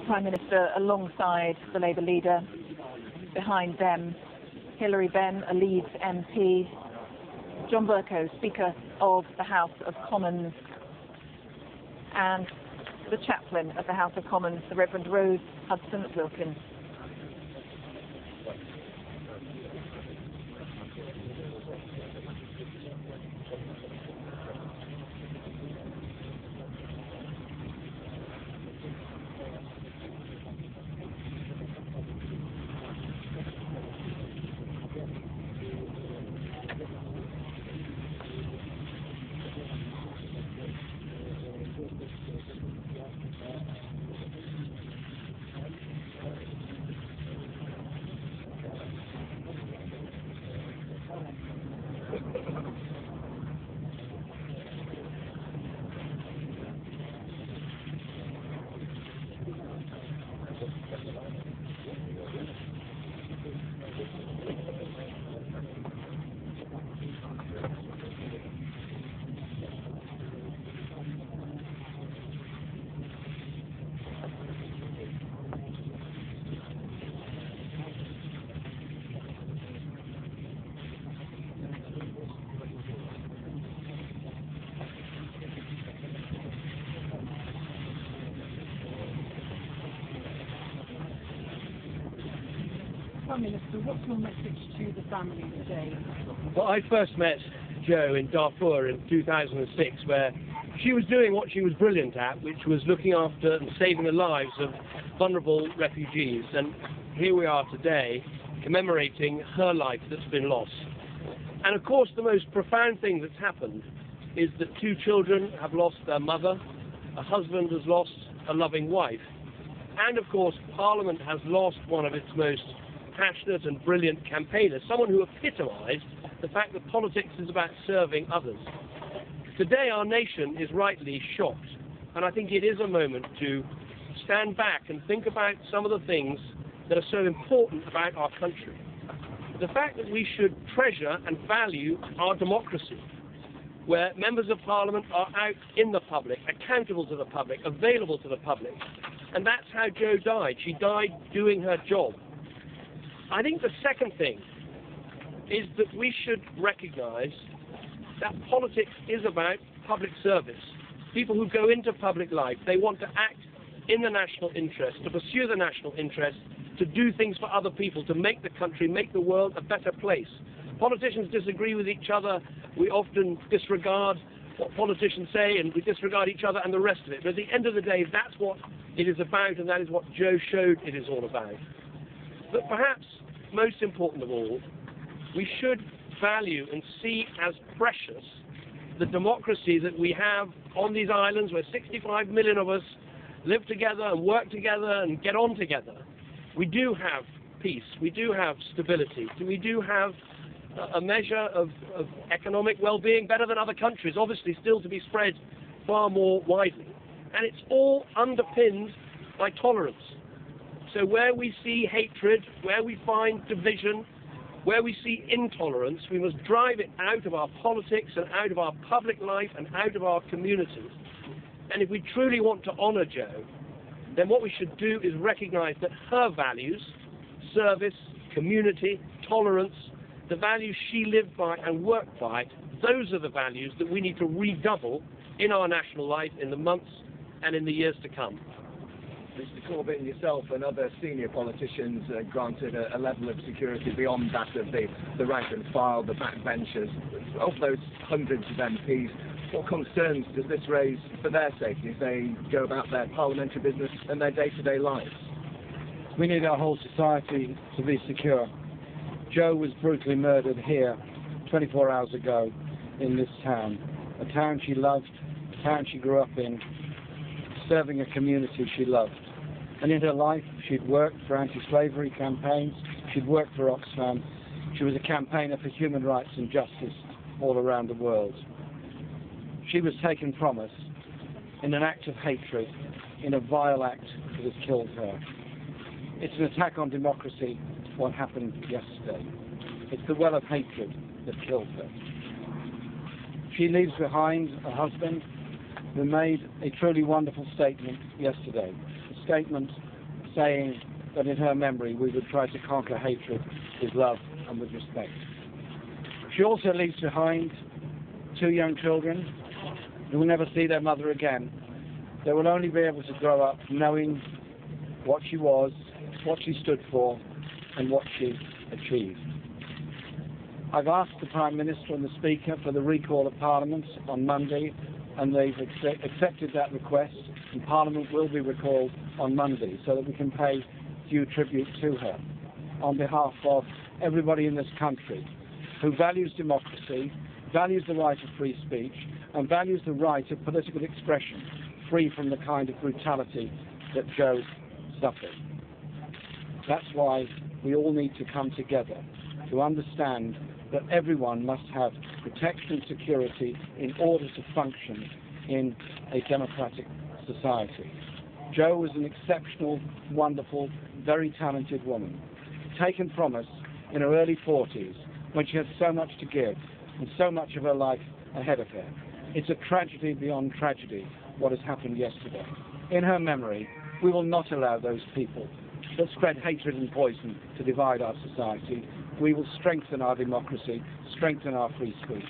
Prime Minister alongside the Labour leader. Behind them, Hilary Benn, a Leeds MP, John Bercow, Speaker of the House of Commons, and the chaplain of the House of Commons, the Reverend Rose Hudson Wilkins. Prime Minister, what's your message to the family today? Well, I first met Jo in Darfur in 2006, where she was doing what she was brilliant at, which was looking after and saving the lives of vulnerable refugees. And here we are today, commemorating her life that's been lost. And of course, the most profound thing that's happened is that 2 children have lost their mother, a husband has lost a loving wife, and of course, Parliament has lost one of its most passionate and brilliant campaigners, someone who epitomised the fact that politics is about serving others. Today our nation is rightly shocked, and I think it is a moment to stand back and think about some of the things that are so important about our country. The fact that we should treasure and value our democracy, where members of Parliament are out in the public, accountable to the public, available to the public. And that's how Jo died. She died doing her job. I think the second thing is that we should recognise that politics is about public service. People who go into public life, they want to act in the national interest, to pursue the national interest, to do things for other people, to make the country, make the world a better place. Politicians disagree with each other. We often disregard what politicians say, and we disregard each other and the rest of it. But at the end of the day, that's what it is about, and that is what Jo showed it is all about. But perhaps most important of all, we should value and see as precious the democracy that we have on these islands, where 65 million of us live together and work together and get on together. We do have peace, we do have stability, we do have a measure of economic well-being better than other countries, obviously still to be spread far more widely. And it's all underpinned by tolerance. So where we see hatred, where we find division, where we see intolerance, we must drive it out of our politics and out of our public life and out of our communities. And if we truly want to honour Jo, then what we should do is recognise that her values, service, community, tolerance, the values she lived by and worked by, those are the values that we need to redouble in our national life in the months and in the years to come. Mr Corbyn, yourself and other senior politicians granted a level of security beyond that of the rank and file, the backbenchers. Of those hundreds of MPs, what concerns does this raise for their safety as they go about their parliamentary business and their day-to-day lives? We need our whole society to be secure. Jo was brutally murdered here 24 hours ago in this town, a town she loved, a town she grew up in, serving a community she loved. And in her life, she'd worked for anti-slavery campaigns, she'd worked for Oxfam, she was a campaigner for human rights and justice all around the world. She was taken from us in an act of hatred, in a vile act that has killed her. It's an attack on democracy, what happened yesterday. It's the well of hatred that killed her. She leaves behind a husband who made a truly wonderful statement yesterday. A statement saying that in her memory we would try to conquer hatred with love and with respect. She also leaves behind 2 young children who will never see their mother again. They will only be able to grow up knowing what she was, what she stood for, and what she achieved. I've asked the Prime Minister and the Speaker for the recall of Parliament on Monday, and they've accepted that request, and Parliament will be recalled on Monday so that we can pay due tribute to her on behalf of everybody in this country who values democracy, values the right of free speech, and values the right of political expression free from the kind of brutality that Jo suffered. That's why we all need to come together to understand that everyone must have protection and security in order to function in a democratic society. Jo was an exceptional, wonderful, very talented woman, taken from us in her early 40s when she had so much to give and so much of her life ahead of her. It's a tragedy beyond tragedy what has happened yesterday. In her memory, we will not allow those people that spread hatred and poison to divide our society. We will strengthen our democracy, strengthen our free speech.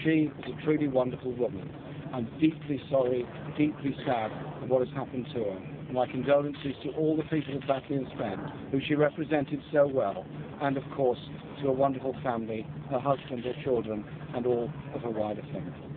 She is a truly wonderful woman. I'm deeply sorry, deeply sad of what has happened to her. And my condolences to all the people of Batley and Spen, who she represented so well, and of course to her wonderful family, her husband, her children, and all of her wider family.